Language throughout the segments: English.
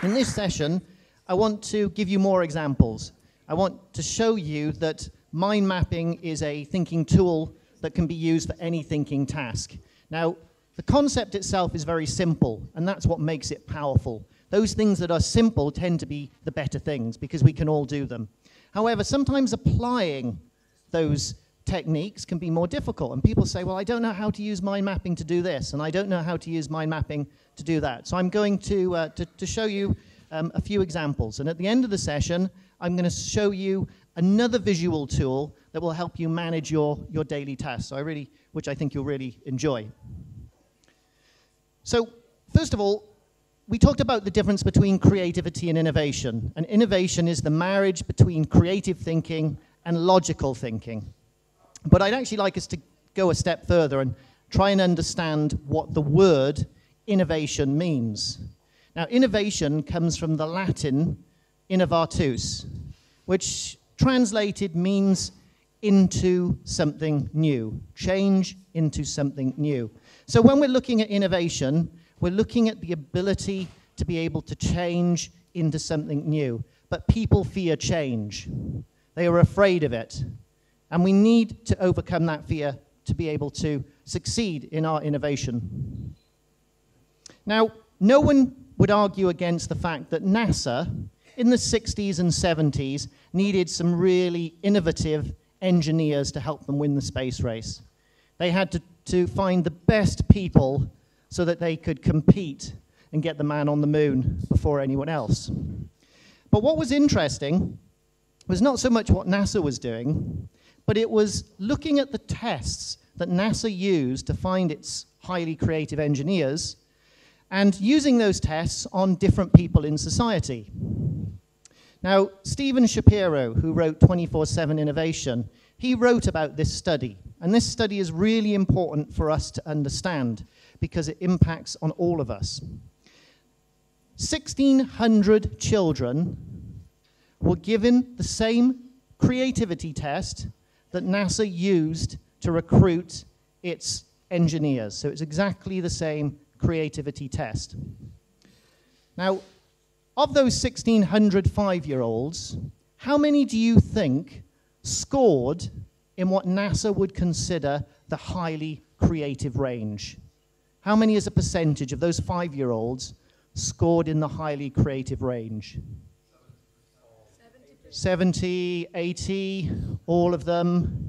In this session, I want to give you more examples. I want to show you that mind mapping is a thinking tool that can be used for any thinking task. Now, the concept itself is very simple, and that's what makes it powerful. Those things that are simple tend to be the better things because we can all do them. However, sometimes applying those techniques can be more difficult, and people say, well, I don't know how to use mind mapping to do this, and I don't know how to use mind mapping to do that. So I'm going to show you a few examples, and at the end of the session, I'm going to show you another visual tool that will help you manage your daily tasks, which I think you'll really enjoy. So, first of all, we talked about the difference between creativity and innovation. And innovation is the marriage between creative thinking and logical thinking. But I'd actually like us to go a step further and try and understand what the word innovation means. Now, innovation comes from the Latin innovatus, which translated means into something new, change into something new. So when we're looking at innovation, we're looking at the ability to be able to change into something new. But people fear change. They are afraid of it. And we need to overcome that fear to be able to succeed in our innovation. Now, no one would argue against the fact that NASA, in the 60s and 70s, needed some really innovative engineers to help them win the space race. They had to find the best people so that they could compete and get the man on the moon before anyone else. But what was interesting was not so much what NASA was doing, but it was looking at the tests that NASA used to find its highly creative engineers and using those tests on different people in society. Now, Steven Shapiro, who wrote 24/7 Innovation, he wrote about this study. And this study is really important for us to understand because it impacts on all of us. 1,600 children were given the same creativity test that NASA used to recruit its engineers. So it's exactly the same creativity test. Now, of those 1,600 5-year-olds, how many do you think scored in what NASA would consider the highly creative range? How many as a percentage of those 5-year-olds scored in the highly creative range? 70, 80, all of them.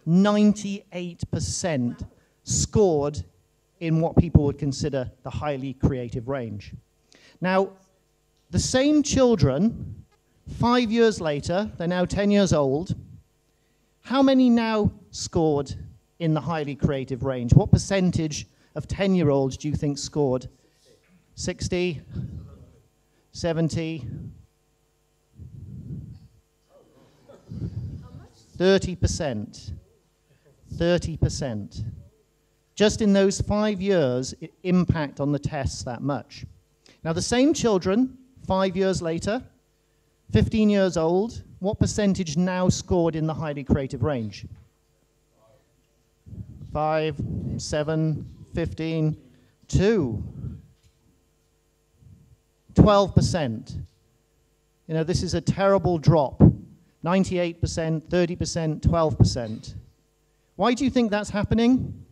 98% scored in what people would consider the highly creative range. Now, the same children, 5 years later, they're now 10 years old, how many now scored in the highly creative range? What percentage of 10-year-olds do you think scored? 60? 70? 30%. 30%. Just in those 5 years, it impact on the tests that much. Now, the same children, 5 years later, 15 years old, what percentage now scored in the highly creative range? 5, 7, 15, 2. 12%. You know, this is a terrible drop. 98%, 30%, 12%. Why do you think that's happening?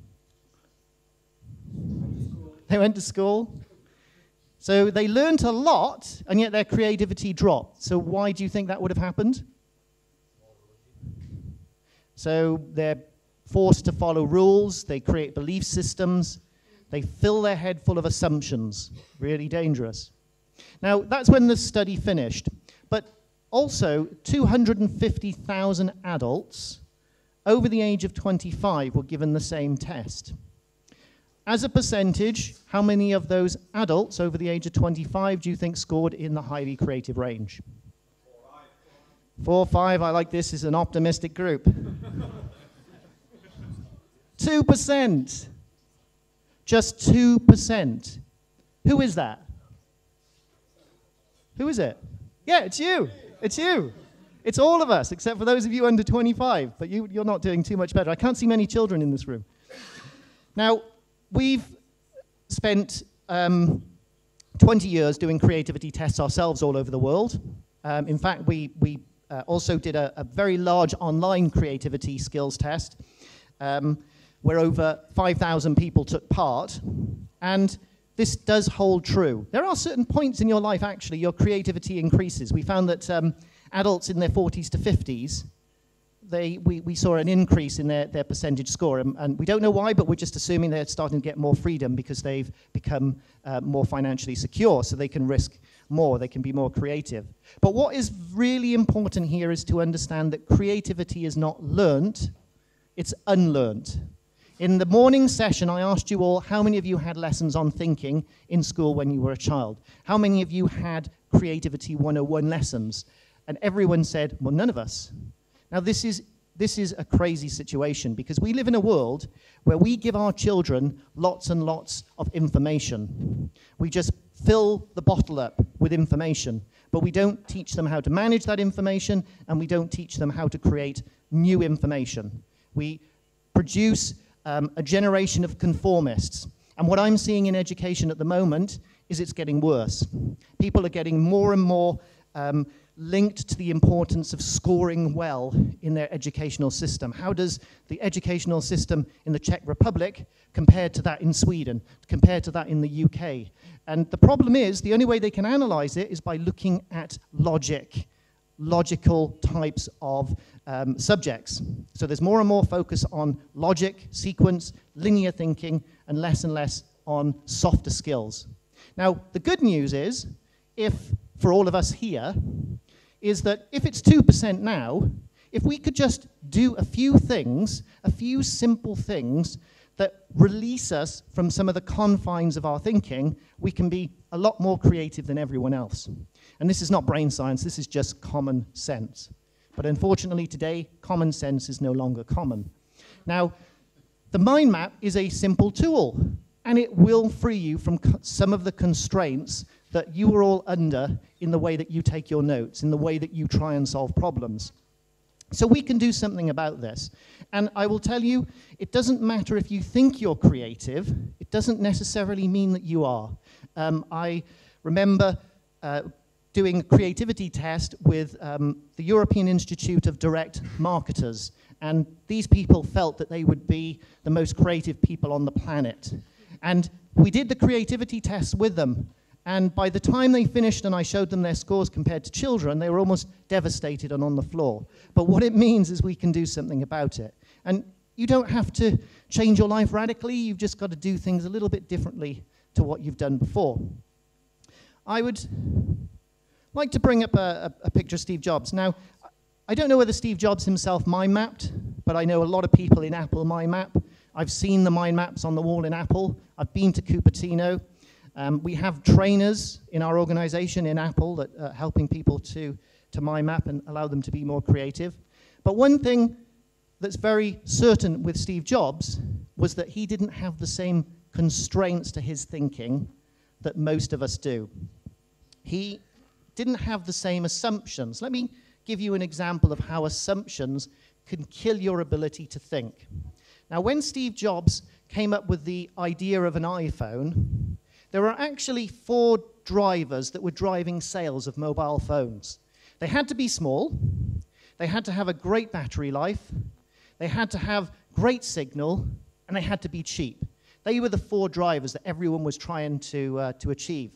They went to school. So they learned a lot, and yet their creativity dropped. So why do you think that would have happened? So they're forced to follow rules, they create belief systems, they fill their head full of assumptions. Really dangerous. Now, that's when the study finished. But also, 250,000 adults over the age of 25 were given the same test. As a percentage, how many of those adults over the age of 25 do you think scored in the highly creative range? 4, 5, I like this, is an optimistic group. 2%. Just 2%. Who is that? Who is it? Yeah, it's you. It's you. It's all of us, except for those of you under 25. But you're not doing too much better. I can't see many children in this room. Now, we've spent 20 years doing creativity tests ourselves all over the world. In fact, we also did a very large online creativity skills test where over 5,000 people took part. And this does hold true. There are certain points in your life, actually, your creativity increases. We found that adults in their 40s to 50s, we saw an increase in their percentage score. And we don't know why, but we're just assuming they're starting to get more freedom because they've become more financially secure, so they can risk more, they can be more creative. But what is really important here is to understand that creativity is not learnt, it's unlearnt. In the morning session, I asked you all, how many of you had lessons on thinking in school when you were a child? How many of you had Creativity 101 lessons? And everyone said, well, none of us. Now, this is a crazy situation because we live in a world where we give our children lots and lots of information. We just fill the bottle up with information, but we don't teach them how to manage that information, and we don't teach them how to create new information. We produce a generation of conformists. And what I'm seeing in education at the moment is it's getting worse. People are getting more and more linked to the importance of scoring well in their educational system. How does the educational system in the Czech Republic compare to that in Sweden, compare to that in the UK? And the problem is, the only way they can analyze it is by looking at logical types of subjects. So there's more and more focus on logic, sequence, linear thinking, and less on softer skills. Now, the good news is, for all of us here, is that if it's 2% now, if we could just do a few things, a few simple things that release us from some of the confines of our thinking, we can be a lot more creative than everyone else. And this is not brain science, this is just common sense. But unfortunately today, common sense is no longer common. Now, the mind map is a simple tool, and it will free you from some of the constraints that you are all under in the way that you take your notes, in the way that you try and solve problems. So we can do something about this. And I will tell you, it doesn't matter if you think you're creative, it doesn't necessarily mean that you are. I remember doing a creativity test with the European Institute of Direct Marketers, and these people felt that they would be the most creative people on the planet. And we did the creativity test with them, and by the time they finished and I showed them their scores compared to children, they were almost devastated and on the floor. But what it means is we can do something about it. And you don't have to change your life radically, you've just got to do things a little bit differently to what you've done before. I would like to bring up a picture of Steve Jobs. Now, I don't know whether Steve Jobs himself mind mapped, but I know a lot of people in Apple mind map. I've seen the mind maps on the wall in Apple. I've been to Cupertino. We have trainers in our organization in Apple that are helping people to mind map and allow them to be more creative. But one thing that's very certain with Steve Jobs was that he didn't have the same constraints to his thinking that most of us do. He didn't have the same assumptions. Let me give you an example of how assumptions can kill your ability to think. Now, when Steve Jobs came up with the idea of an iPhone, there were actually 4 drivers that were driving sales of mobile phones. They had to be small, they had to have a great battery life, they had to have great signal, and they had to be cheap. They were the 4 drivers that everyone was trying to achieve.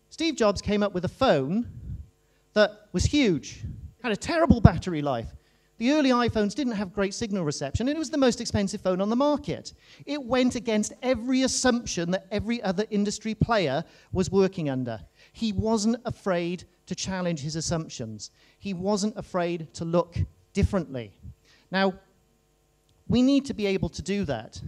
Steve Jobs came up with a phone that was huge, had a terrible battery life. The early iPhones didn't have great signal reception, and it was the most expensive phone on the market. It went against every assumption that every other industry player was working under. He wasn't afraid to challenge his assumptions. He wasn't afraid to look differently. Now, we need to be able to do that.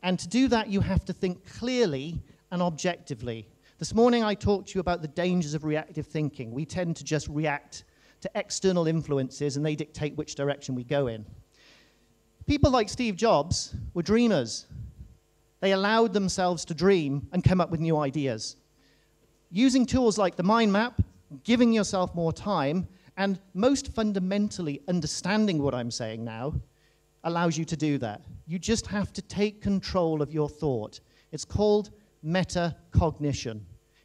And to do that, you have to think clearly and objectively. This morning, I talked to you about the dangers of reactive thinking. We tend to just react to external influences, and they dictate which direction we go in. People like Steve Jobs were dreamers. They allowed themselves to dream and come up with new ideas. Using tools like the mind map, giving yourself more time, and most fundamentally understanding what I'm saying now, allows you to do that. You just have to take control of your thought. It's called metacognition.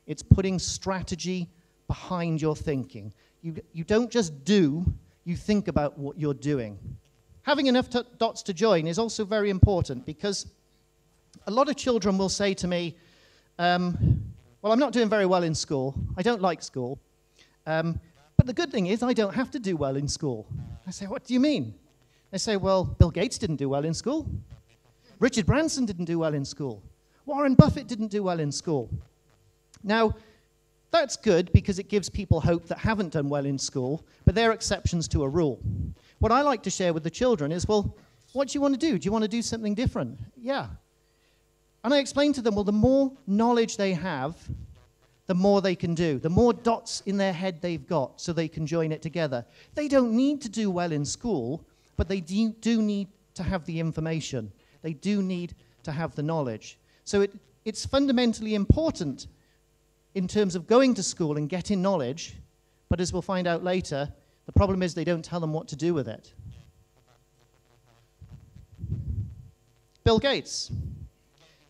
It's putting strategy behind your thinking. You don't just do, you think about what you're doing. Having enough dots to join is also very important, because a lot of children will say to me, well, I'm not doing very well in school. I don't like school. But the good thing is I don't have to do well in school. I say, what do you mean? They say, well, Bill Gates didn't do well in school. Richard Branson didn't do well in school. Warren Buffett didn't do well in school. Now, that's good because it gives people hope that haven't done well in school, but they're exceptions to a rule. What I like to share with the children is, well, what do you want to do? Do you want to do something different? Yeah. And I explain to them, well, the more knowledge they have, the more they can do. The more dots in their head they've got so they can join it together. They don't need to do well in school, but they do need to have the information. They do need to have the knowledge. So it's fundamentally important in terms of going to school and getting knowledge, but as we'll find out later, the problem is they don't tell them what to do with it. Bill Gates.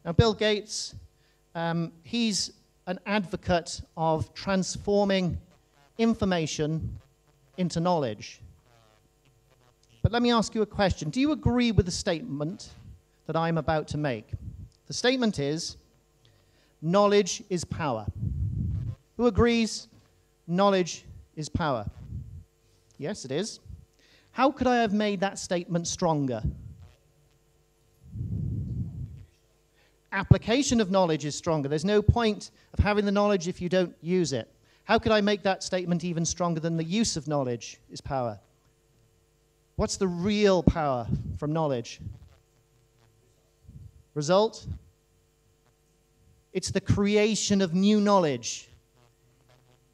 Now, Bill Gates, he's an advocate of transforming information into knowledge. But let me ask you a question. Do you agree with the statement that I'm about to make? The statement is, knowledge is power. Who agrees knowledge is power? Yes, it is. How could I have made that statement stronger? Application of knowledge is stronger. There's no point of having the knowledge if you don't use it. How could I make that statement even stronger than the use of knowledge is power? What's the real power from knowledge? Result? It's the creation of new knowledge.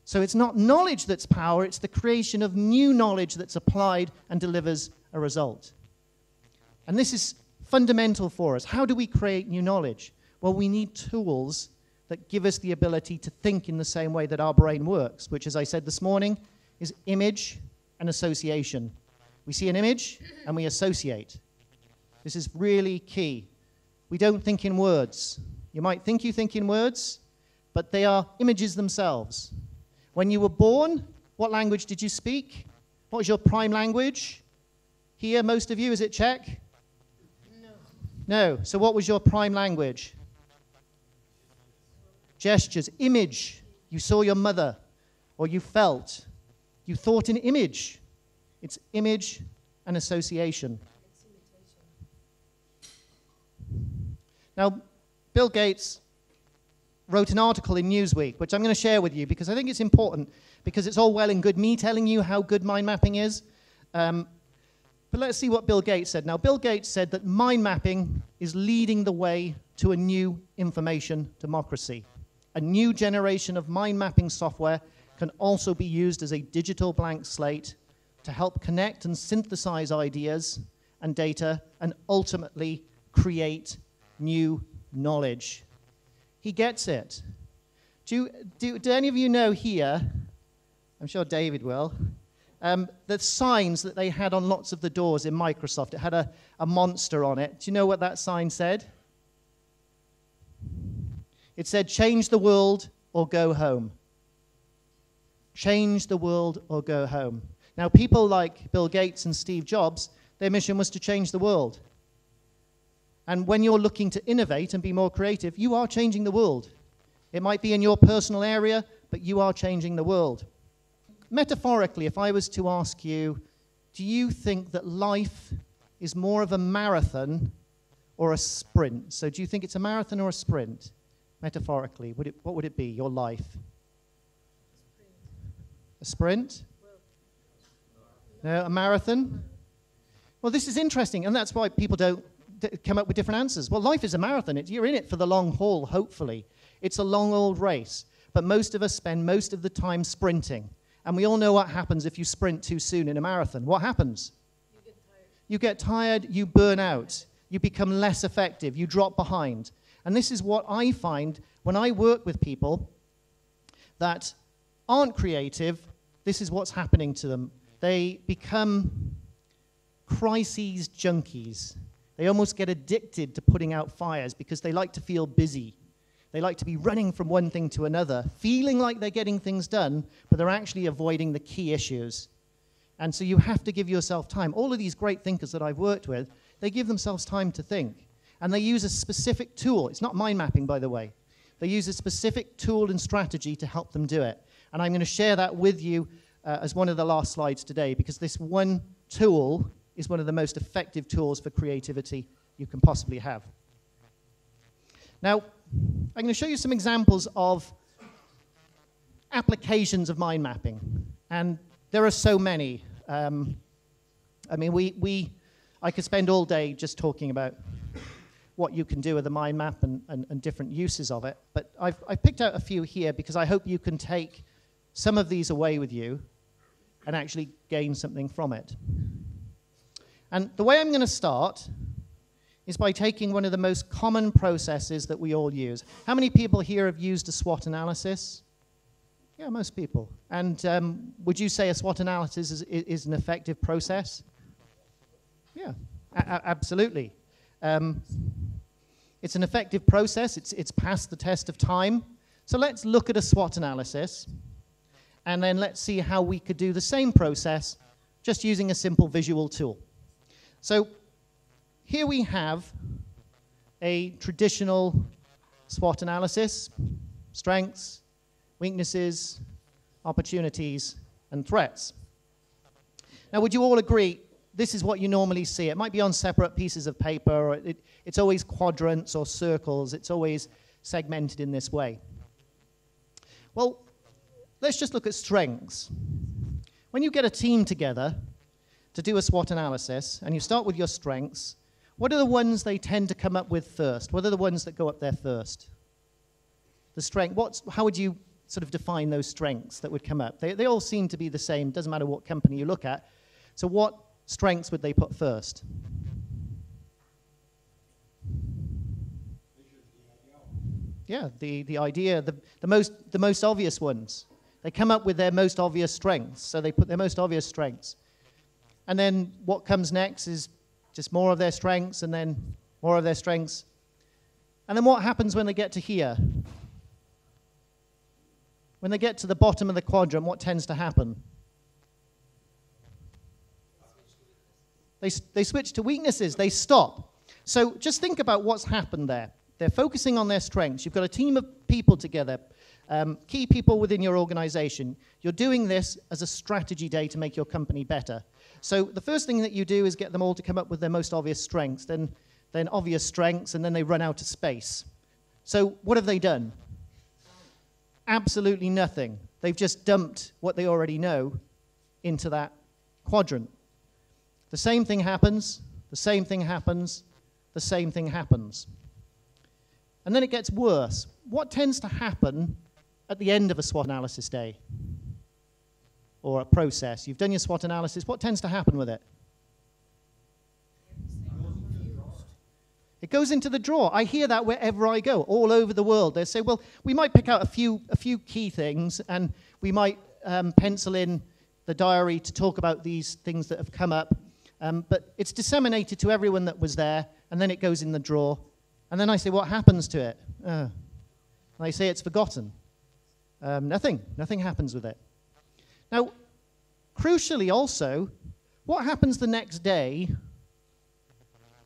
So it's not knowledge that's power, it's the creation of new knowledge that's applied and delivers a result. And this is fundamental for us. How do we create new knowledge? Well, we need tools that give us the ability to think in the same way that our brain works, which, as I said this morning, is image and association. We see an image and we associate. This is really key. We don't think in words. You might think you think in words, but they are images themselves. When you were born, what language did you speak? What was your prime language? Here, most of you, is it Czech? No. So what was your prime language? Gestures, image. You saw your mother, or you felt. You thought in image. It's image and association. Now, Bill Gates wrote an article in Newsweek, which I'm going to share with you because I think it's important, because it's all well and good me telling you how good mind mapping is. But let's see what Bill Gates said. Now, Bill Gates said that mind mapping is leading the way to a new information democracy. A new generation of mind mapping software can also be used as a digital blank slate to help connect and synthesize ideas and data and ultimately create new knowledge. He gets it. Do any of you know here, I'm sure David will, the signs that they had on lots of the doors in Microsoft? It had a monster on it. Do you know what that sign said? It said, change the world or go home. Change the world or go home. Now, people like Bill Gates and Steve Jobs, their mission was to change the world. And when you're looking to innovate and be more creative, you are changing the world. It might be in your personal area, but you are changing the world. Metaphorically, if I was to ask you, do you think that life is more of a marathon or a sprint? So do you think it's a marathon or a sprint? Metaphorically, what would it be, your life? A sprint? No, a marathon? Well, this is interesting, and that's why people don't come up with different answers. Well, life is a marathon. You're in it for the long haul, hopefully. It's a long old race, but most of us spend most of the time sprinting. And we all know what happens if you sprint too soon in a marathon. What happens? You get tired, you burn out, you become less effective, you drop behind. And this is what I find when I work with people that aren't creative. This is what's happening to them. They become crises junkies. They almost get addicted to putting out fires because they like to feel busy. They like to be running from one thing to another, feeling like they're getting things done, but they're actually avoiding the key issues. And so you have to give yourself time. All of these great thinkers that I've worked with, they give themselves time to think. And they use a specific tool. It's not mind mapping, by the way. They use a specific tool and strategy to help them do it. And I'm going to share that with you as one of the last slides today, because this one tool is one of the most effective tools for creativity you can possibly have. Now, I'm going to show you some examples of applications of mind mapping. And there are so many. I mean, I could spend all day just talking about what you can do with a mind map and different uses of it. But I've picked out a few here because I hope you can take some of these away with you and actually gain something from it. And the way I'm going to start is by taking one of the most common processes that we all use. How many people here have used a SWOT analysis? Yeah, most people. And would you say a SWOT analysis is an effective process? Yeah, absolutely. It's an effective process. It's passed the test of time. So let's look at a SWOT analysis, and then let's see how we could do the same process just using a simple visual tool. So here we have a traditional SWOT analysis: strengths, weaknesses, opportunities, and threats. Now, would you all agree this is what you normally see? It might be on separate pieces of paper, or it's always quadrants or circles. It's always segmented in this way. Well, let's just look at strengths. When you get a team together to do a SWOT analysis, and you start with your strengths, what are the ones they tend to come up with first? What are the ones that go up there first? The strength, how would you sort of define those strengths that would come up? They all seem to be the same, doesn't matter what company you look at. So what strengths would they put first? Yeah, the idea, the most obvious ones. They come up with their most obvious strengths, so they put their most obvious strengths. And then what comes next is just more of their strengths, and then more of their strengths. And then what happens when they get to here? When they get to the bottom of the quadrant, what tends to happen? They switch to weaknesses. They stop. So just think about what's happened there. They're focusing on their strengths. You've got a team of people together, key people within your organization. You're doing this as a strategy day to make your company better. So the first thing that you do is get them all to come up with their most obvious strengths, then obvious strengths, and then they run out of space. So what have they done? Absolutely nothing. They've just dumped what they already know into that quadrant. The same thing happens, the same thing happens, the same thing happens. And then it gets worse. What tends to happen at the end of a SWOT analysis day? Or a process? You've done your SWOT analysis. What tends to happen with it? It goes into the drawer. I hear that wherever I go, all over the world. They say, well, we might pick out a few key things, and we might pencil in the diary to talk about these things that have come up. But it's disseminated to everyone that was there, and then it goes in the drawer. And then I say, what happens to it? And they say it's forgotten. Nothing happens with it. Now, crucially also, what happens the next day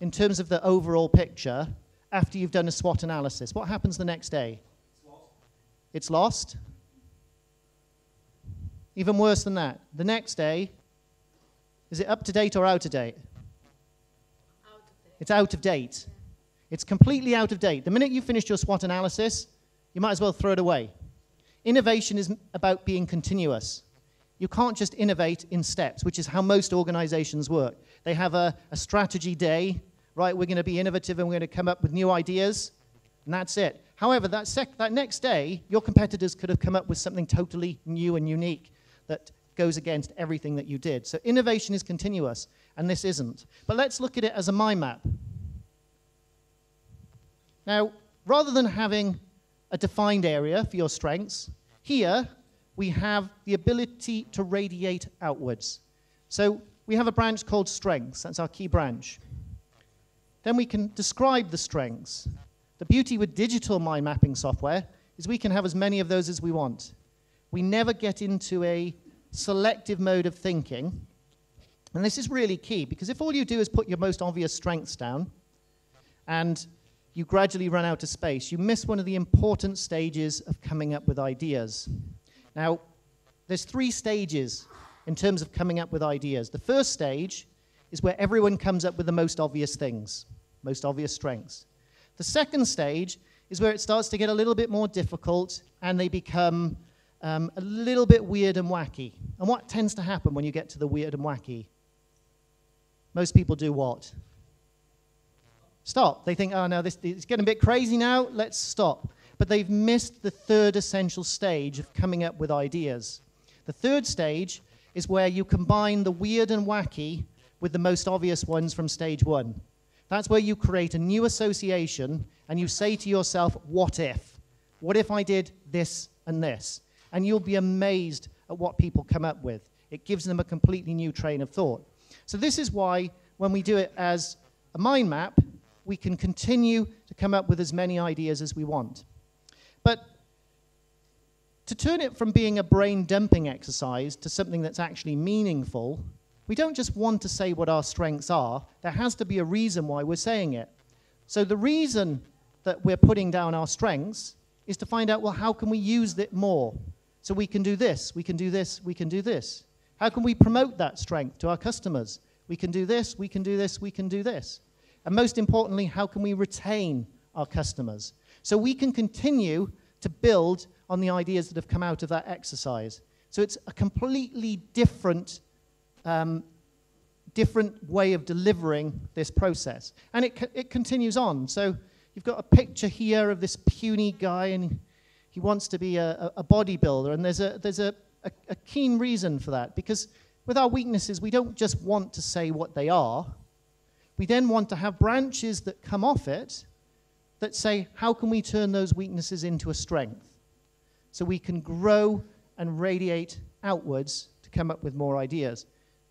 in terms of the overall picture after you've done a SWOT analysis? What happens the next day? It's lost. Even worse than that. The next day, is it up to date or out of date? Out of date. It's out of date. It's completely out of date. The minute you finish your SWOT analysis, you might as well throw it away. Innovation is about being continuous. You can't just innovate in steps, which is how most organizations work. They have a strategy day, right? We're going to be innovative and we're going to come up with new ideas, and that's it. However, that next day, your competitors could have come up with something totally new and unique that goes against everything that you did. So innovation is continuous, and this isn't. But let's look at it as a mind map. Now, rather than having a defined area for your strengths, here we have the ability to radiate outwards. So we have a branch called strengths. That's our key branch. Then we can describe the strengths. The beauty with digital mind mapping software is we can have as many of those as we want. We never get into a selective mode of thinking. And this is really key, because if all you do is put your most obvious strengths down and you gradually run out of space, you miss one of the important stages of coming up with ideas. Now, there's 3 stages in terms of coming up with ideas. The first stage is where everyone comes up with the most obvious things, most obvious strengths. The second stage is where it starts to get a little bit more difficult and they become a little bit weird and wacky. And what tends to happen when you get to the weird and wacky? Most people do what? Stop. They think, oh no, it's getting a bit crazy now, let's stop. But they've missed the third essential stage of coming up with ideas. The third stage is where you combine the weird and wacky with the most obvious ones from stage 1. That's where you create a new association and you say to yourself, what if? What if I did this and this? And you'll be amazed at what people come up with. It gives them a completely new train of thought. So this is why when we do it as a mind map, we can continue to come up with as many ideas as we want. But to turn it from being a brain dumping exercise to something that's actually meaningful, we don't just want to say what our strengths are. There has to be a reason why we're saying it. So the reason that we're putting down our strengths is to find out, well, how can we use it more? So we can do this, we can do this, we can do this. How can we promote that strength to our customers? We can do this, we can do this, we can do this. And most importantly, how can we retain our customers? So we can continue to build on the ideas that have come out of that exercise. So it's a completely different way of delivering this process. And it continues on. So you've got a picture here of this puny guy, and he wants to be a bodybuilder. And there's a keen reason for that, because with our weaknesses, we don't just want to say what they are. We then want to have branches that come off it that say, how can we turn those weaknesses into a strength? So we can grow and radiate outwards to come up with more ideas,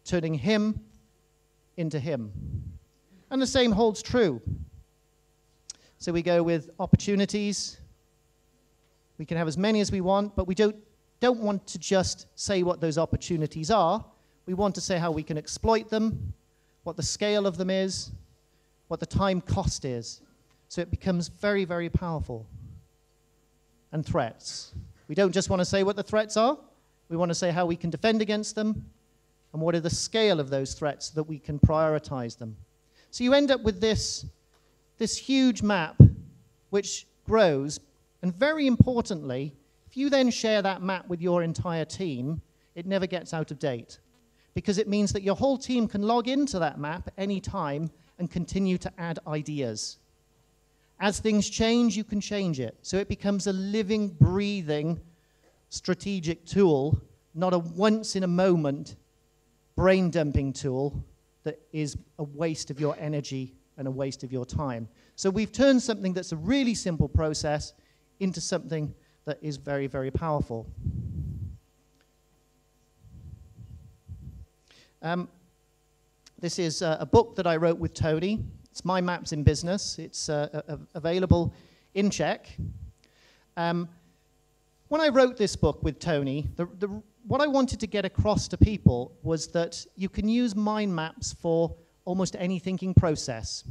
turning him into him. And the same holds true. So we go with opportunities. We can have as many as we want, but we don't want to just say what those opportunities are. We want to say how we can exploit them, what the scale of them is, what the time cost is. So it becomes very, very powerful. And threats. We don't just want to say what the threats are. We want to say how we can defend against them and what are the scale of those threats so that we can prioritize them. So you end up with this huge map which grows, and very importantly, if you then share that map with your entire team, it never gets out of date, because it means that your whole team can log into that map at any time and continue to add ideas. As things change, you can change it. So it becomes a living, breathing, strategic tool, not a once-in-a-moment brain-dumping tool that is a waste of your energy and a waste of your time. So we've turned something that's a really simple process into something that is very, very powerful. This is a book that I wrote with Tony. It's My Maps in Business. It's available in Czech. When I wrote this book with Tony, what I wanted to get across to people was that you can use mind maps for almost any thinking process.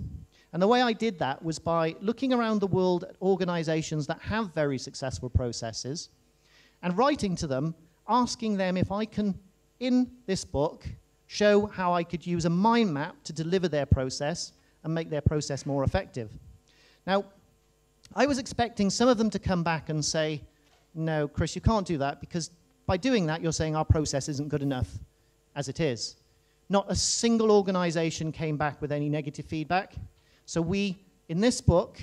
And the way I did that was by looking around the world at organizations that have very successful processes and writing to them, asking them if I can, in this book, show how I could use a mind map to deliver their process and make their process more effective. Now, I was expecting some of them to come back and say, no, Chris, you can't do that, because by doing that, you're saying our process isn't good enough as it is. Not a single organization came back with any negative feedback. So we, in this book,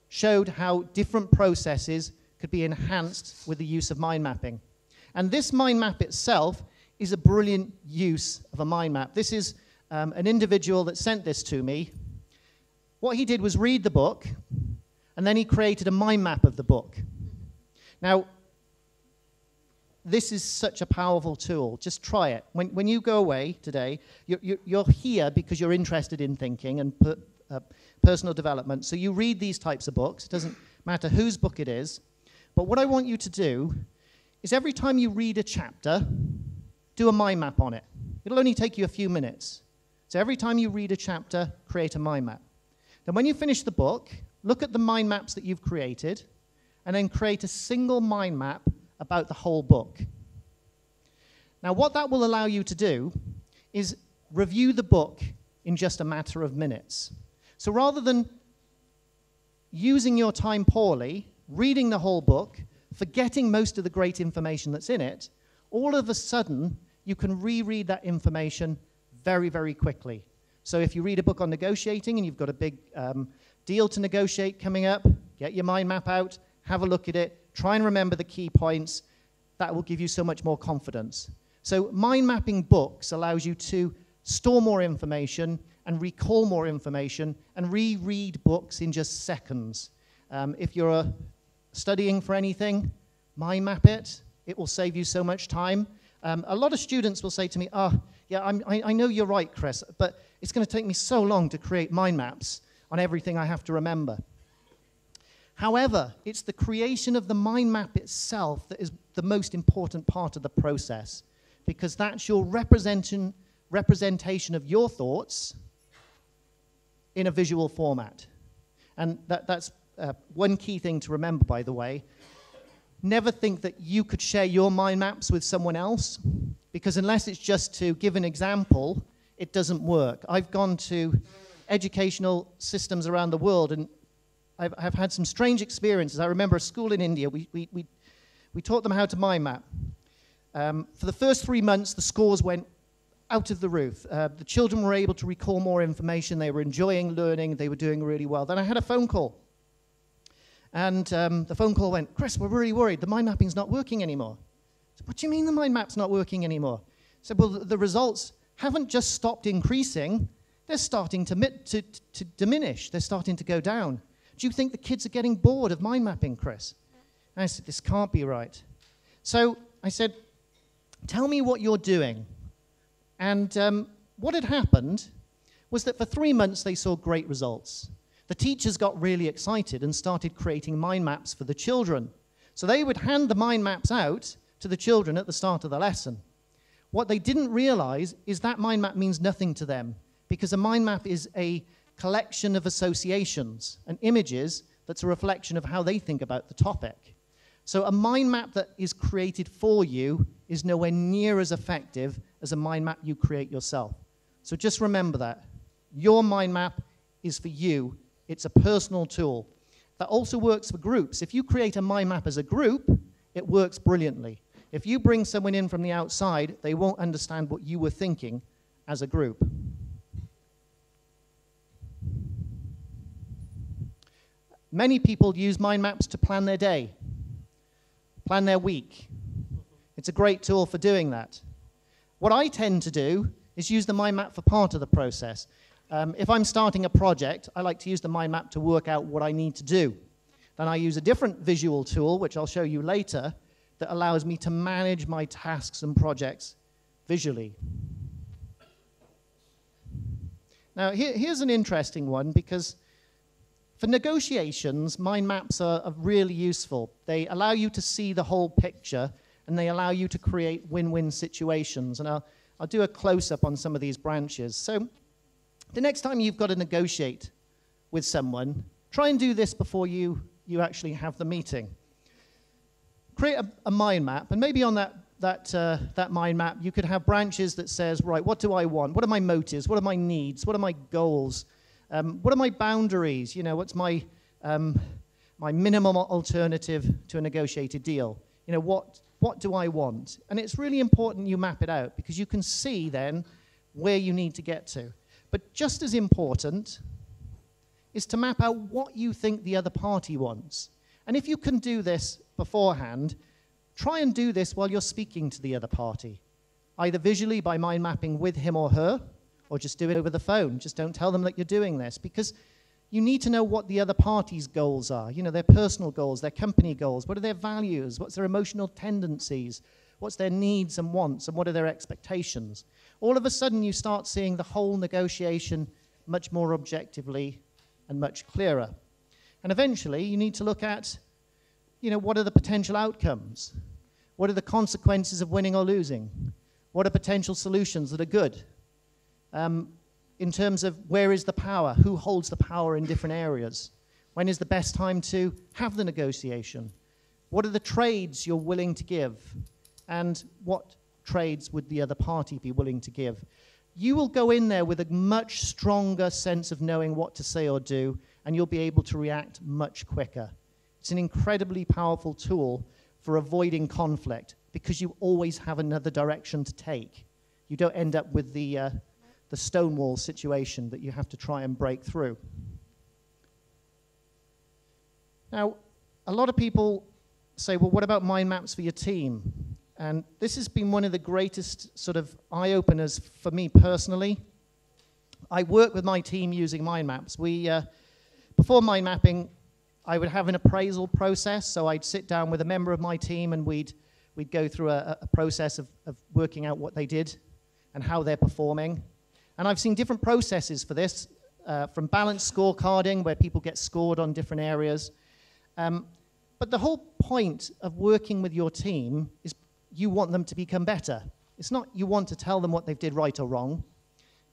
showed how different processes could be enhanced with the use of mind mapping. And this mind map itself is a brilliant use of a mind map. This is an individual that sent this to me. What he did was read the book, and then he created a mind map of the book. Now, this is such a powerful tool. Just try it. When you go away today, you're here because you're interested in thinking and put personal development. So you read these types of books. It doesn't matter whose book it is. But what I want you to do is every time you read a chapter, do a mind map on it. It'll only take you a few minutes. So every time you read a chapter, create a mind map. Then when you finish the book, look at the mind maps that you've created, and then create a single mind map about the whole book. Now, what that will allow you to do is review the book in just a matter of minutes. So rather than using your time poorly, reading the whole book, forgetting most of the great information that's in it, all of a sudden, you can reread that information very, very quickly. So if you read a book on negotiating and you've got a big deal to negotiate coming up, get your mind map out, have a look at it, try and remember the key points. That will give you so much more confidence. So mind mapping books allows you to store more information and recall more information and reread books in just seconds. If you're studying for anything, mind map it. It will save you so much time. A lot of students will say to me, yeah, I know you're right, Chris, but it's going to take me so long to create mind maps on everything I have to remember. However, it's the creation of the mind map itself that is the most important part of the process, because that's your representation of your thoughts in a visual format. And that's one key thing to remember, by the way. Never think that you could share your mind maps with someone else, because unless it's just to give an example, it doesn't work. I've gone to educational systems around the world, and I've had some strange experiences. I remember a school in India, we taught them how to mind map. For the first 3 months, the scores went out of the roof. The children were able to recall more information. They were enjoying learning. They were doing really well. Then I had a phone call. And the phone call went, Chris, we're really worried. The mind mapping's not working anymore. I said, what do you mean the mind map's not working anymore? I said, well, the results haven't just stopped increasing. They're starting to diminish. They're starting to go down. Do you think the kids are getting bored of mind mapping, Chris? And I said, this can't be right. So I said, tell me what you're doing. And what had happened was that for 3 months they saw great results. The teachers got really excited and started creating mind maps for the children. So they would hand the mind maps out to the children at the start of the lesson. What they didn't realize is that mind map means nothing to them, because a mind map is a collection of associations and images that's a reflection of how they think about the topic. So a mind map that is created for you is nowhere near as effective as a mind map you create yourself. So just remember that. Your mind map is for you. It's a personal tool. That also works for groups. If you create a mind map as a group, it works brilliantly. If you bring someone in from the outside, they won't understand what you were thinking as a group. Many people use mind maps to plan their day, plan their week. It's a great tool for doing that. What I tend to do is use the mind map for part of the process. If I'm starting a project, I like to use the mind map to work out what I need to do. Then I use a different visual tool, which I'll show you later, that allows me to manage my tasks and projects visually. Now, here's an interesting one, because for negotiations, mind maps are really useful. They allow you to see the whole picture, and they allow you to create win-win situations. And I'll do a close-up on some of these branches. So the next time you've got to negotiate with someone, try and do this before you actually have the meeting. Create a mind map, and maybe on that mind map, you could have branches that says, right, what do I want? What are my motives? What are my needs? What are my goals? What are my boundaries? You know, what's my minimum alternative to a negotiated deal? You know, what do I want? And it's really important you map it out, because you can see then where you need to get to. But just as important is to map out what you think the other party wants. And if you can do this beforehand, try and do this while you're speaking to the other party, either visually by mind mapping with him or her, or just do it over the phone. Just don't tell them that you're doing this, because you need to know what the other party's goals are. You know, their personal goals, their company goals. What are their values? What's their emotional tendencies? What's their needs and wants? And what are their expectations? All of a sudden, you start seeing the whole negotiation much more objectively and much clearer. And eventually, you need to look at, what are the potential outcomes? What are the consequences of winning or losing? What are potential solutions that are good? In terms of where is the power? Who holds the power in different areas? When is the best time to have the negotiation? What are the trades you're willing to give? And what trades would the other party be willing to give? You will go in there with a much stronger sense of knowing what to say or do, and you'll be able to react much quicker. It's an incredibly powerful tool for avoiding conflict because you always have another direction to take. You don't end up with the stonewall situation that you have to try and break through. Now, a lot of people say, well, what about mind maps for your team? And this has been one of the greatest sort of eye-openers for me personally. I work with my team using mind maps. Before mind mapping, I would have an appraisal process, so I'd sit down with a member of my team and we'd go through a process of working out what they did and how they're performing. And I've seen different processes for this, from balanced scorecarding, where people get scored on different areas. But the whole point of working with your team is you want them to become better. It's not you want to tell them what they did right or wrong.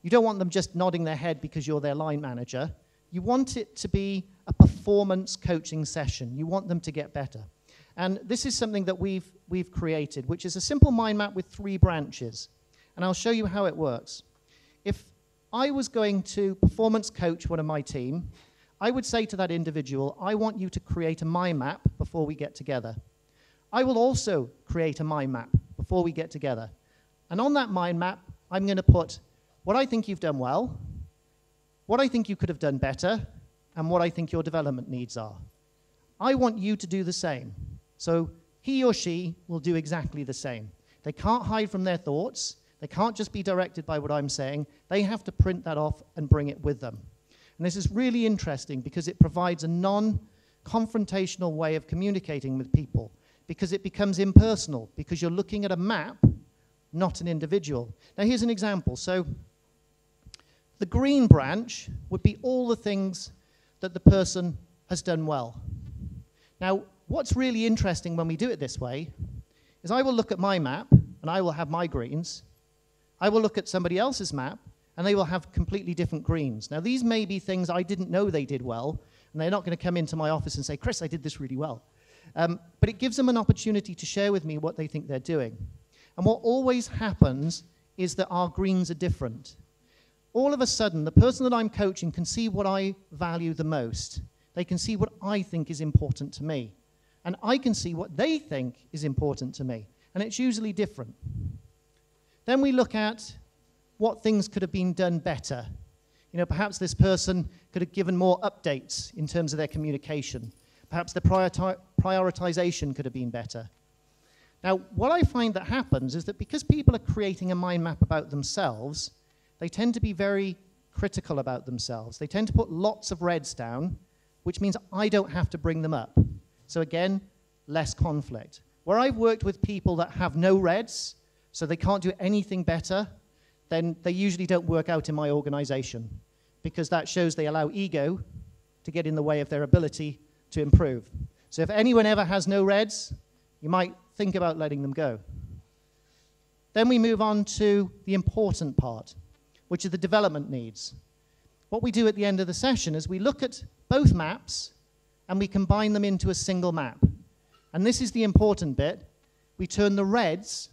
You don't want them just nodding their head because you're their line manager. You want it to be a performance coaching session. You want them to get better. And this is something that we've created, which is a simple mind map with 3 branches. And I'll show you how it works. If I was going to performance coach one of my team, I would say to that individual, I want you to create a mind map before we get together. I will also create a mind map before we get together. And on that mind map, I'm going to put what I think you've done well, what I think you could have done better, and what I think your development needs are. I want you to do the same. So he or she will do exactly the same. They can't hide from their thoughts. They can't just be directed by what I'm saying. They have to print that off and bring it with them. And this is really interesting because it provides a non-confrontational way of communicating with people, because it becomes impersonal, because you're looking at a map, not an individual. Now here's an example. So the green branch would be all the things that the person has done well. Now, what's really interesting when we do it this way is I will look at my map, and I will have my greens. I will look at somebody else's map, and they will have completely different greens. Now, these may be things I didn't know they did well, and they're not going to come into my office and say, Chris, I did this really well. But it gives them an opportunity to share with me what they think they're doing. And what always happens is that our greens are different. All of a sudden, the person that I'm coaching can see what I value the most. They can see what I think is important to me. And I can see what they think is important to me. And it's usually different. Then we look at what things could have been done better. Perhaps this person could have given more updates in terms of their communication. Perhaps the prioritization could have been better. Now, what I find that happens is that because people are creating a mind map about themselves, they tend to be very critical about themselves. They tend to put lots of reds down, which means I don't have to bring them up. So again, less conflict. Where I've worked with people that have no reds, so they can't do anything better, then they usually don't work out in my organization, because that shows they allow ego to get in the way of their ability to improve. So if anyone ever has no reds, you might think about letting them go. Then we move on to the important part, which are the development needs. What we do at the end of the session is we look at both maps and we combine them into a single map. And this is the important bit. We turn the reds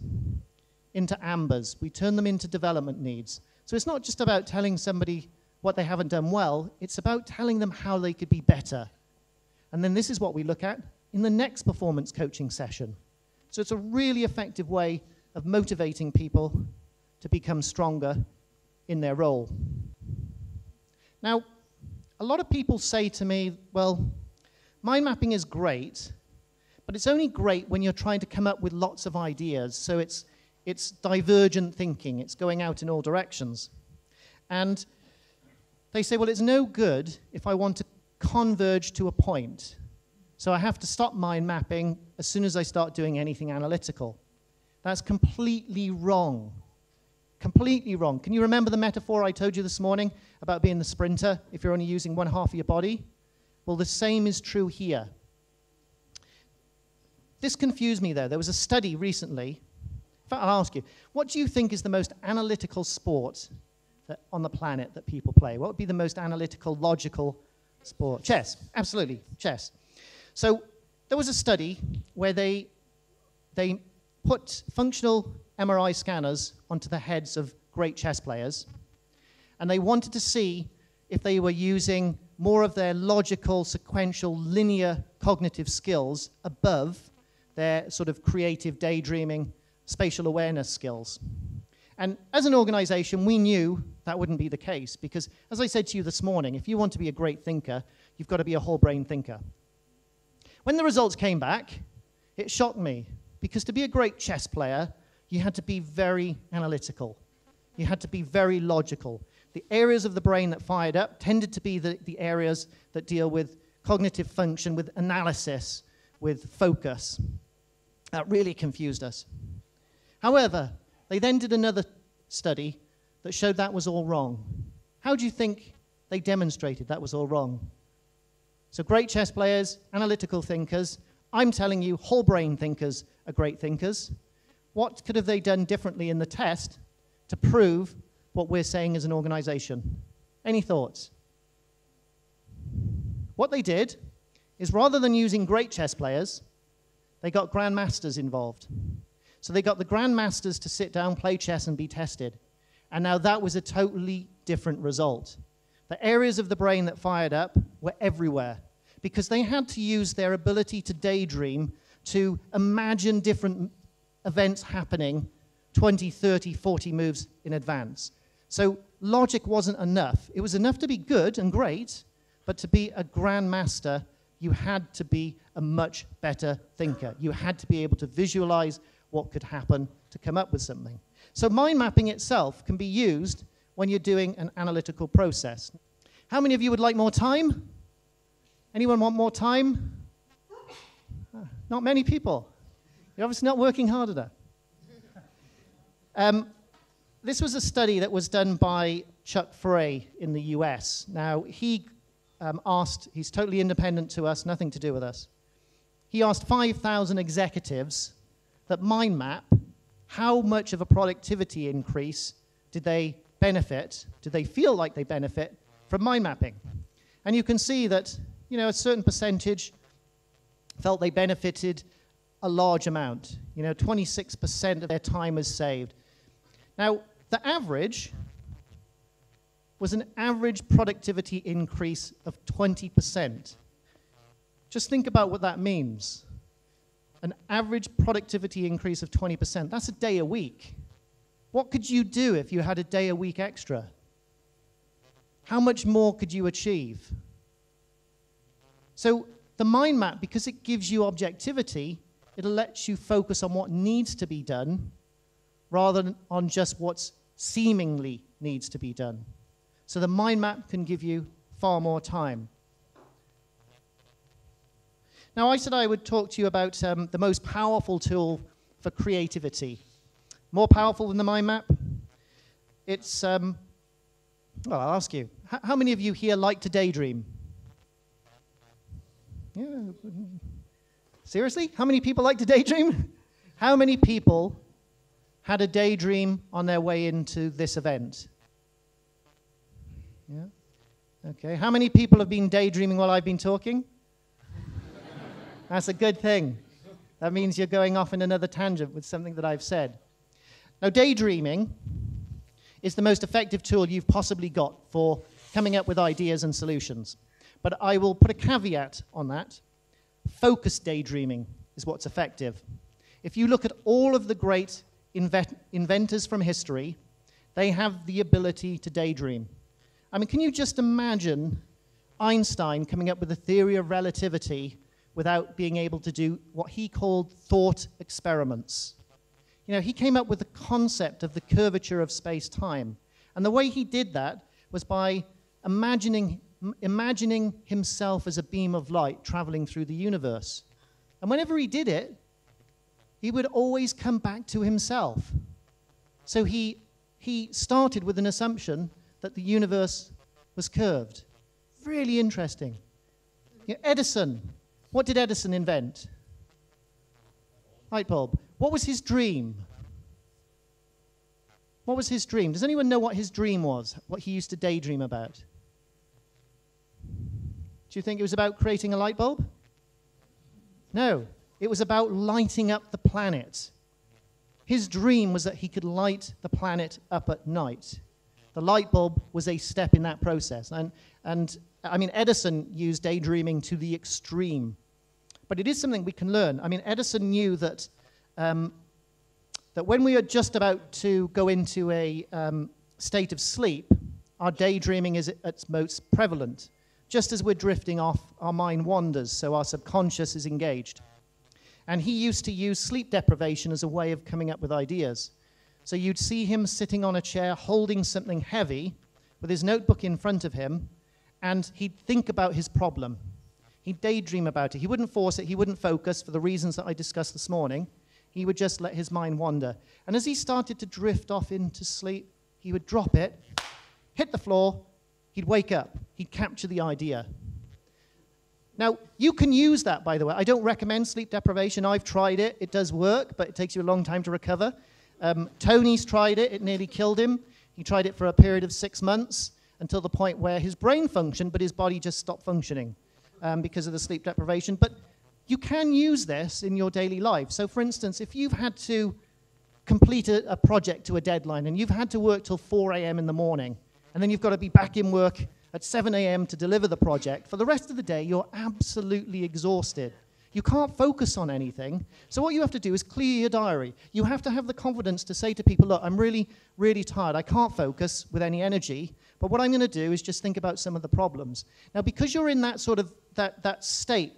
into ambers. We turn them into development needs. So it's not just about telling somebody what they haven't done well, it's about telling them how they could be better. And then this is what we look at in the next performance coaching session. So it's a really effective way of motivating people to become stronger in their role. Now, a lot of people say to me, well, mind mapping is great, but it's only great when you're trying to come up with lots of ideas. So it's divergent thinking. It's going out in all directions. And they say, well, it's no good if I want to converge to a point. So I have to stop mind mapping as soon as I start doing anything analytical. That's completely wrong. Completely wrong. Can you remember the metaphor I told you this morning about being the sprinter if you're only using one half of your body? Well, the same is true here. This confused me, though. There was a study recently. In fact, I'll ask you, what do you think is the most analytical sport on the planet that people play? What would be the most analytical, logical sport? Chess. Absolutely, chess. So there was a study where they put functional MRI scanners onto the heads of great chess players, and they wanted to see if they were using more of their logical, sequential, linear cognitive skills above their sort of creative daydreaming, spatial awareness skills. And as an organization, we knew that wouldn't be the case because, as I said to you this morning, if you want to be a great thinker, you've got to be a whole-brain thinker. When the results came back, it shocked me because to be a great chess player, you had to be very analytical. You had to be very logical. The areas of the brain that fired up tended to be the areas that deal with cognitive function, with analysis, with focus. That really confused us. However, they then did another study that showed that was all wrong. How do you think they demonstrated that was all wrong? So great chess players, analytical thinkers, I'm telling you, whole brain thinkers are great thinkers. What could have they done differently in the test to prove what we're saying as an organization? Any thoughts? What they did is rather than using great chess players, they got grandmasters involved. So they got the grandmasters to sit down, play chess, and be tested. And now that was a totally different result. The areas of the brain that fired up were everywhere because they had to use their ability to daydream to imagine different events happening 20, 30, 40 moves in advance. So logic wasn't enough. It was enough to be good and great, but to be a grandmaster, you had to be a much better thinker. You had to be able to visualize what could happen to come up with something. So mind mapping itself can be used when you're doing an analytical process. How many of you would like more time? Anyone want more time? Not many people. You're obviously not working hard enough. This was a study that was done by Chuck Frey in the US. Now, he he's totally independent to us, nothing to do with us. He asked 5,000 executives that mind map how much of a productivity increase did they benefit, did they feel like they benefit from mind mapping. And you can see that, you know, a certain percentage felt they benefited a large amount. 26% of their time was saved. Now, the average was an average productivity increase of 20%. Just think about what that means. An average productivity increase of 20%. That's a day a week. What could you do if you had a day a week extra? How much more could you achieve? So the mind map, because it gives you objectivity, it lets you focus on what needs to be done rather than on just what seemingly needs to be done. So the mind map can give you far more time. Now, I said I would talk to you about the most powerful tool for creativity. More powerful than the mind map? It's, well, I'll ask you. How many of you here like to daydream? Yeah. Seriously? How many people like to daydream? How many people had a daydream on their way into this event? Yeah? Okay. How many people have been daydreaming while I've been talking? That's a good thing. That means you're going off in another tangent with something that I've said. Now, daydreaming is the most effective tool you've possibly got for coming up with ideas and solutions. But I will put a caveat on that. Focused daydreaming is what's effective. If you look at all of the great inventors from history, they have the ability to daydream. I mean, can you just imagine Einstein coming up with a theory of relativity without being able to do what he called thought experiments? He came up with the concept of the curvature of space-time. And the way he did that was by imagining himself as a beam of light traveling through the universe. And whenever he did it, he would always come back to himself. So he he started with an assumption that the universe was curved. Really interesting. Edison, what did Edison invent? Light bulb. What was his dream? What was his dream? Does anyone know what his dream was? What he used to daydream about? Do you think it was about creating a light bulb? No, it was about lighting up the planet. His dream was that he could light the planet up at night. The light bulb was a step in that process. And I mean, Edison used daydreaming to the extreme. But it is something we can learn. I mean, Edison knew that, that when we are just about to go into a state of sleep, our daydreaming is at its most prevalent. Just as we're drifting off, our mind wanders, so our subconscious is engaged. And he used to use sleep deprivation as a way of coming up with ideas. So you'd see him sitting on a chair holding something heavy with his notebook in front of him, and he'd think about his problem. He'd daydream about it. He wouldn't force it. He wouldn't focus for the reasons that I discussed this morning. He would just let his mind wander. And as he started to drift off into sleep, he would drop it, hit the floor, he'd wake up. He'd capture the idea. Now, you can use that, by the way. I don't recommend sleep deprivation. I've tried it. It does work, but it takes you a long time to recover. Tony's tried it. It nearly killed him. He tried it for a period of 6 months until the point where his brain functioned, but his body just stopped functioning because of the sleep deprivation. But you can use this in your daily life. So, for instance, if you've had to complete a project to a deadline and you've had to work till 4 a.m. in the morning, and then you've got to be back in work at 7 a.m. to deliver the project, for the rest of the day, you're absolutely exhausted. You can't focus on anything. So what you have to do is clear your diary. You have to have the confidence to say to people, look, I'm really, really tired. I can't focus with any energy. But what I'm going to do is just think about some of the problems. Now, because you're in that sort of, that state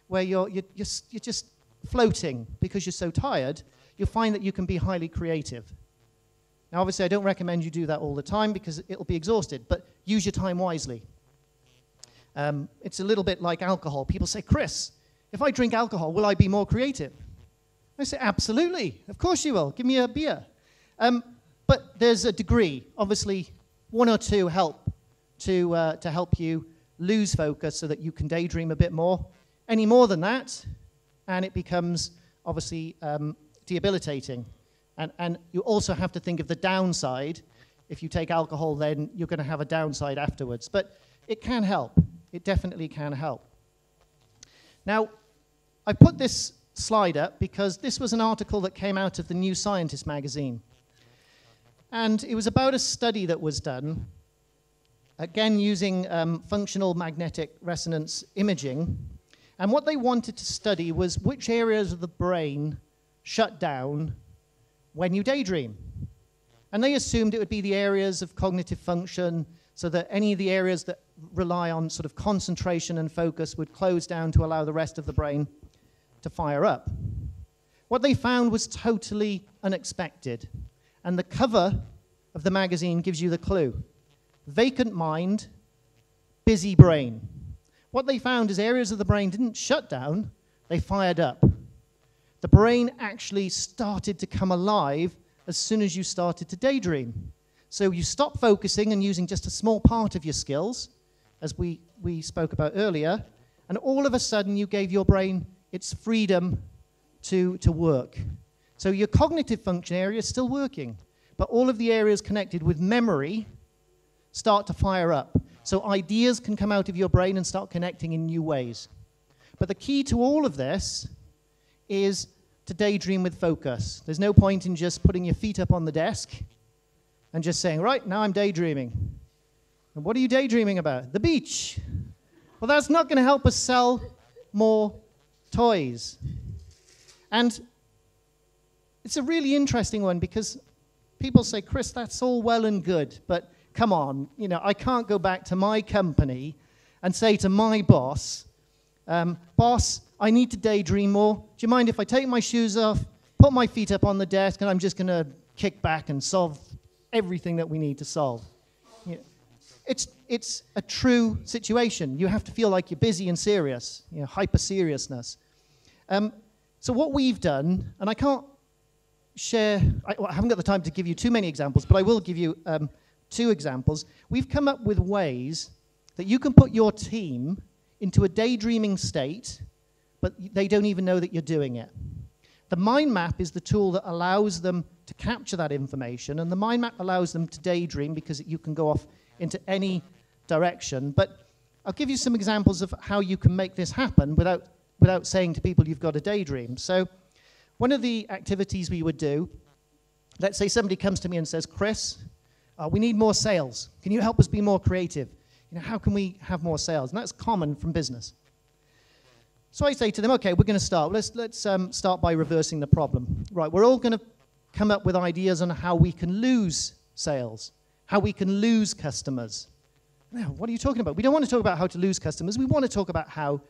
where you're just floating because you're so tired, you'll find that you can be highly creative. Now, obviously, I don't recommend you do that all the time because it'll be exhausted, but use your time wisely. It's a little bit like alcohol. People say, Chris, if I drink alcohol, will I be more creative? I say, absolutely. Of course you will. Give me a beer. But there's a degree. Obviously, 1 or 2 help to help you lose focus so that you can daydream a bit more. Any more than that, and it becomes, obviously, debilitating. And you also have to think of the downside. If you take alcohol, then you're going to have a downside afterwards. But it can help. It definitely can help. Now, I put this slide up because this was an article that came out of the New Scientist magazine. And it was about a study that was done, again using functional magnetic resonance imaging. And what they wanted to study was which areas of the brain shut down when you daydream. And they assumed it would be the areas of cognitive function, so that any of the areas that rely on sort of concentration and focus would close down to allow the rest of the brain to fire up. What they found was totally unexpected. And the cover of the magazine gives you the clue. Vacant mind, busy brain. What they found is areas of the brain didn't shut down, they fired up. The brain actually started to come alive as soon as you started to daydream. So you stop focusing and using just a small part of your skills, as we spoke about earlier, and all of a sudden you gave your brain its freedom to work. So your cognitive function area is still working, but all of the areas connected with memory start to fire up. So ideas can come out of your brain and start connecting in new ways. But the key to all of this is to daydream with focus. There's no point in just putting your feet up on the desk and just saying, right, now I'm daydreaming. And what are you daydreaming about? The beach. Well, that's not going to help us sell more toys. And it's a really interesting one because people say, Chris, that's all well and good, but come on, I can't go back to my company and say to my boss, boss, I need to daydream more. Do you mind if I take my shoes off, put my feet up on the desk, and I'm just going to kick back and solve everything that we need to solve? It's a true situation. You have to feel like you're busy and serious, hyper-seriousness. So what we've done, and I can't share, I haven't got the time to give you too many examples, but I will give you 2 examples. We've come up with ways that you can put your team into a daydreaming state, but they don't even know that you're doing it. The mind map is the tool that allows them to capture that information, and the mind map allows them to daydream because you can go off into any direction. But I'll give you some examples of how you can make this happen without saying to people you've got a daydream. So one of the activities we would do, let's say somebody comes to me and says, Chris, we need more sales. Can you help us be more creative? How can we have more sales? And that's common from business. So I say to them, okay, we're going to start. Let's start by reversing the problem. Right, we're all going to come up with ideas on how we can lose sales, how we can lose customers. Now, what are you talking about? We don't want to talk about how to lose customers. We want to talk about how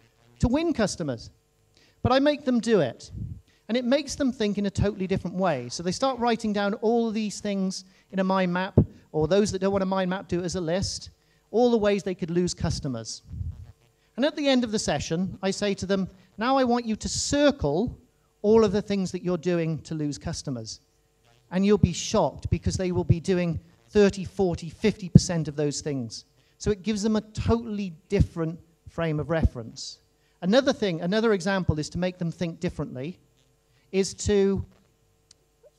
to win customers. But I make them do it. And it makes them think in a totally different way. So they start writing down all of these things in a mind map, or those that don't want a mind map do it as a list, all the ways they could lose customers. And at the end of the session, I say to them, now I want you to circle all of the things that you're doing to lose customers. And you'll be shocked because they will be doing 30, 40, 50% of those things. So it gives them a totally different frame of reference. Another example is to make them think differently, is to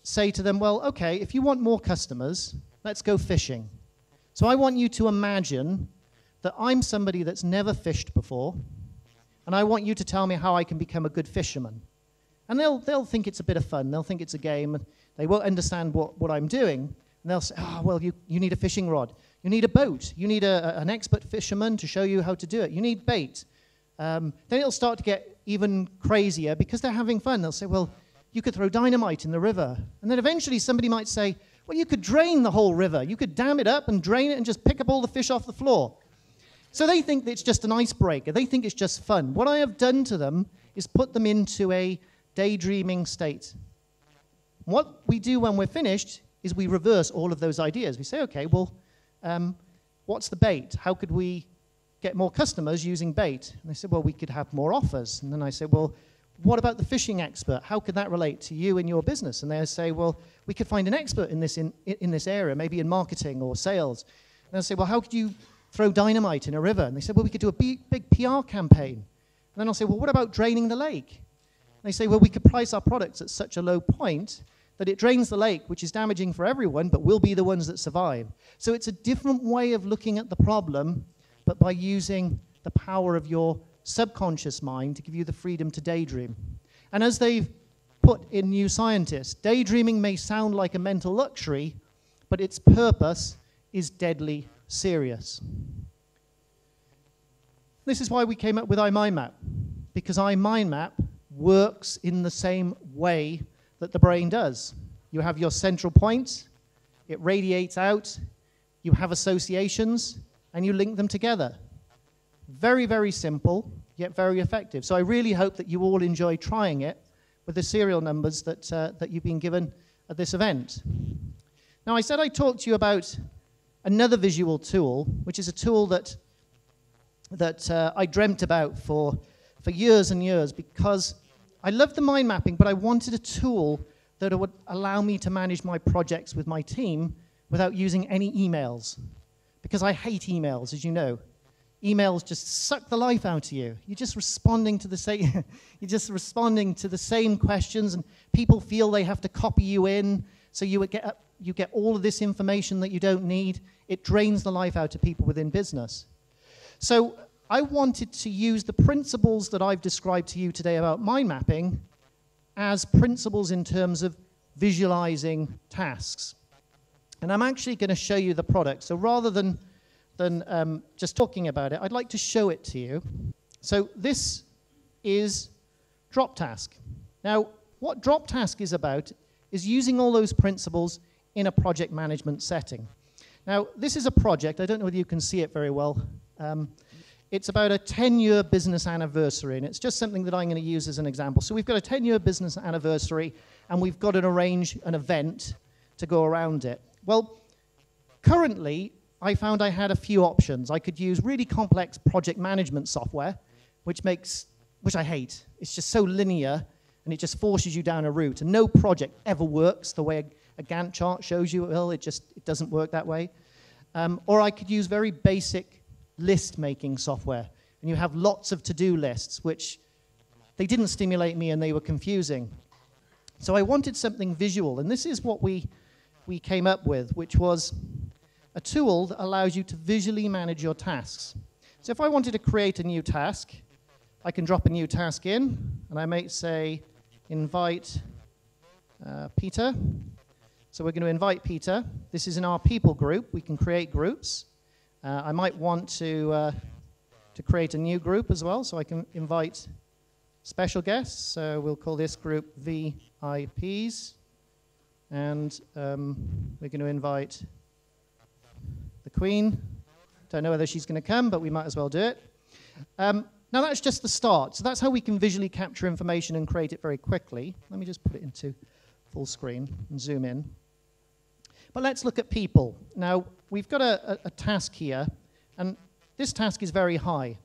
say to them, well, okay, if you want more customers, let's go fishing. So I want you to imagine that I'm somebody that's never fished before, and I want you to tell me how I can become a good fisherman. And they'll think it's a bit of fun. They'll think it's a game. And they won't understand what I'm doing. And they'll say, oh, well, you need a fishing rod. You need a boat. You need an expert fisherman to show you how to do it. You need bait. Then it'll start to get even crazier because they're having fun. They'll say, well, you could throw dynamite in the river. And then eventually somebody might say, well, you could drain the whole river. You could dam it up and drain it and just pick up all the fish off the floor. So they think that it's just an icebreaker. They think it's just fun. What I have done to them is put them into a daydreaming state. What we do when we're finished is we reverse all of those ideas. We say, okay, well, what's the bait? How could we get more customers using bait? And they said, well, we could have more offers. And then I said, well, what about the fishing expert? How could that relate to you and your business? And they say, well, we could find an expert in this area, maybe in marketing or sales. And I say, well, how could you throw dynamite in a river? And they said, well, we could do a big PR campaign. And then I'll say, well, what about draining the lake? And they say, well, we could price our products at such a low point that it drains the lake, which is damaging for everyone, but we'll be the ones that survive. So it's a different way of looking at the problem, but by using the power of your subconscious mind to give you the freedom to daydream. And as they've put in New Scientist, daydreaming may sound like a mental luxury, but its purpose is deadly serious. This is why we came up with iMindMap, because iMindMap works in the same way that the brain does. You have your central point, it radiates out, you have associations, and you link them together. Very, very simple, yet very effective. So I really hope that you all enjoy trying it with the serial numbers that you've been given at this event. Now, I said I'd talk to you about another visual tool, which is a tool that I dreamt about for years and years, because I love the mind mapping, but I wanted a tool that would allow me to manage my projects with my team without using any emails, because I hate emails, as you know. Emails just suck the life out of you. You're just responding to the same questions, and people feel they have to copy you in, so you get all of this information that you don't need. It drains the life out of people within business. So I wanted to use the principles that I've described to you today about mind mapping as principles in terms of visualizing tasks. And I'm actually going to show you the product. So rather than just talking about it, I'd like to show it to you. So this is DropTask. Now, what DropTask is about is using all those principles in a project management setting. Now, this is a project. I don't know whether you can see it very well. It's about a 10-year business anniversary, and it's just something that I'm going to use as an example. So we've got a 10-year business anniversary, and we've got to arrange an event to go around it. Well, currently, I found I had a few options. I could use really complex project management software, which I hate. It's just so linear, and it just forces you down a route. And no project ever works the way a Gantt chart shows you. Well, it doesn't work that way. Or I could use very basic list-making software, and you have lots of to-do lists, which they didn't stimulate me and they were confusing. So I wanted something visual, and this is what we came up with, which was a tool that allows you to visually manage your tasks. So if I wanted to create a new task, I can drop a new task in, and I might say, invite Peter. So we're going to invite Peter. This is in our people group. We can create groups. I might want to create a new group as well, so I can invite special guests. So we'll call this group VIPs. And we're going to invite the Queen. Don't know whether she's going to come, but we might as well do it. Now that's just the start. So that's how we can visually capture information and create it very quickly. Let me just put it into full screen and zoom in. But let's look at people. Now, we've got a task here, and this task is very high.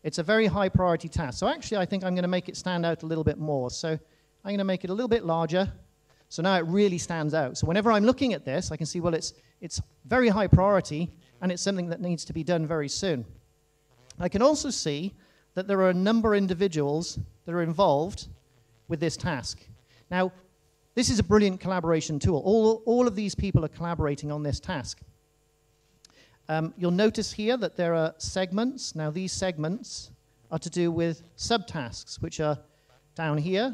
It's a very high priority task. So actually, I think I'm going to make it stand out a little bit more. So I'm going to make it a little bit larger. So now it really stands out. So whenever I'm looking at this, I can see, well, it's very high priority, and it's something that needs to be done very soon. I can also see that there are a number of individuals that are involved with this task. Now, this is a brilliant collaboration tool. All of these people are collaborating on this task. You'll notice here that there are segments. Now, these segments are to do with subtasks, which are down here.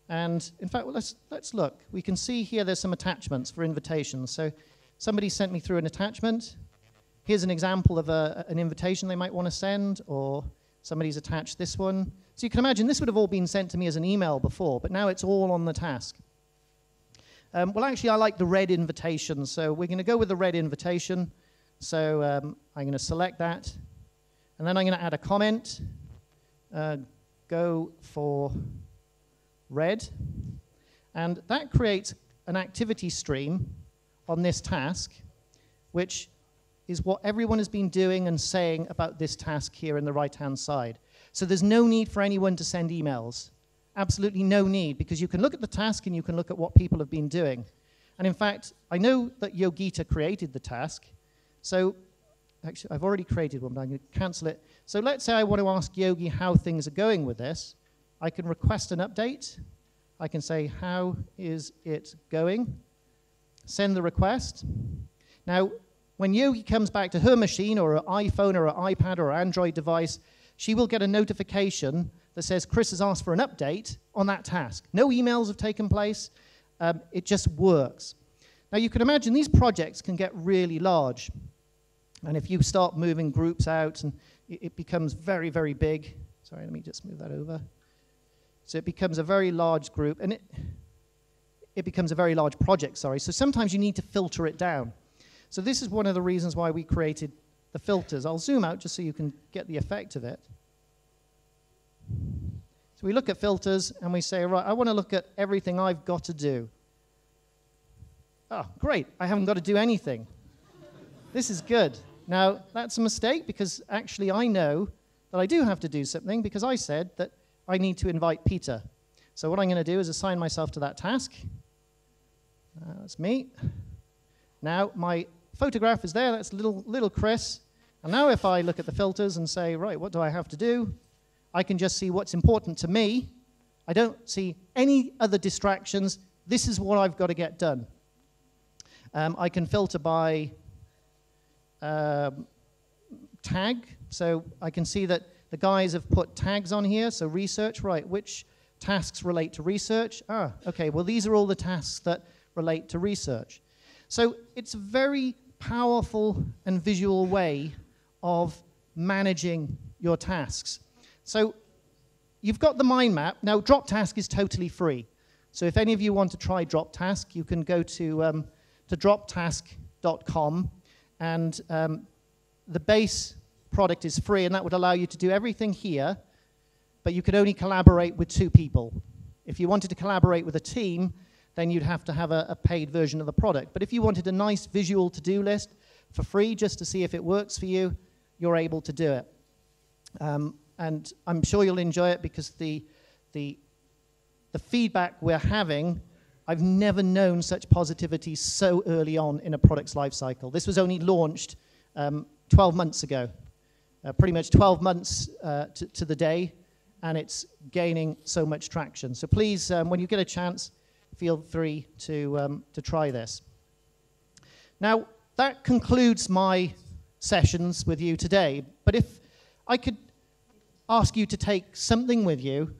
And in fact, let's look. We can see here there's some attachments for invitations. So somebody sent me through an attachment. Here's an example of an invitation they might want to send, or somebody's attached this one. So you can imagine this would have all been sent to me as an email before, but now it's all on the task. Well, actually, I like the red invitation, so we're going to go with the red invitation. So I'm going to select that, and then I'm going to add a comment. Go for red, and that creates an activity stream on this task, which is what everyone has been doing and saying about this task here in the right-hand side. So there's no need for anyone to send emails. Absolutely no need, because you can look at the task and you can look at what people have been doing. And in fact, I know that Yogita created the task. So actually, I've already created one, but I'm going to cancel it. So let's say I want to ask Yogi how things are going with this. I can request an update. I can say, how is it going? Send the request. Now, when Yogi comes back to her machine or her iPhone or her iPad or her Android device, she will get a notification that says Chris has asked for an update on that task. No emails have taken place. It just works. Now, you can imagine these projects can get really large. And if you start moving groups out, and it becomes very, very big. Sorry, let me just move that over. So it becomes a very large group, and it becomes a very large project, sorry. So sometimes you need to filter it down. So this is one of the reasons why we created the filters. I'll zoom out just so you can get the effect of it. So we look at filters, and we say, right, I want to look at everything I've got to do. Oh, great, I haven't got to do anything. This is good. Now, that's a mistake, because actually I know that I do have to do something, because I said that I need to invite Peter. So what I'm going to do is assign myself to that task. That's me. Now, my photograph is there. That's little Chris. And now if I look at the filters and say, right, what do I have to do? I can just see what's important to me. I don't see any other distractions. This is what I've got to get done. I can filter by tag. So I can see that the guys have put tags on here. So research, right, which tasks relate to research? Ah, okay, well, these are all the tasks that relate to research. So it's a very powerful and visual way of managing your tasks. So you've got the mind map. Now, DropTask is totally free. So if any of you want to try DropTask, you can go to droptask.com, and the base product is free, and that would allow you to do everything here, but you could only collaborate with 2 people. If you wanted to collaborate with a team, then you'd have to have a paid version of the product. But if you wanted a nice visual to-do list for free, just to see if it works for you, you're able to do it. And I'm sure you'll enjoy it, because the the feedback we're having, I've never known such positivity so early on in a product's life cycle. This was only launched 12 months ago, pretty much 12 months to the day, and it's gaining so much traction. So please, when you get a chance, feel free to try this. Now, that concludes my sessions with you today, but if I could ask you to take something with you,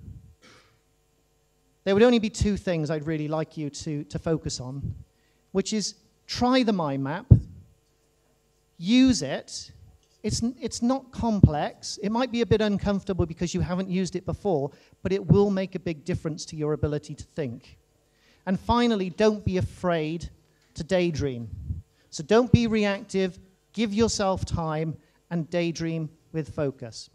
there would only be two things I'd really like you to focus on, which is try the mind map, use it. It's not complex. It might be a bit uncomfortable because you haven't used it before, but it will make a big difference to your ability to think. And finally, don't be afraid to daydream. So don't be reactive, give yourself time, and daydream with focus.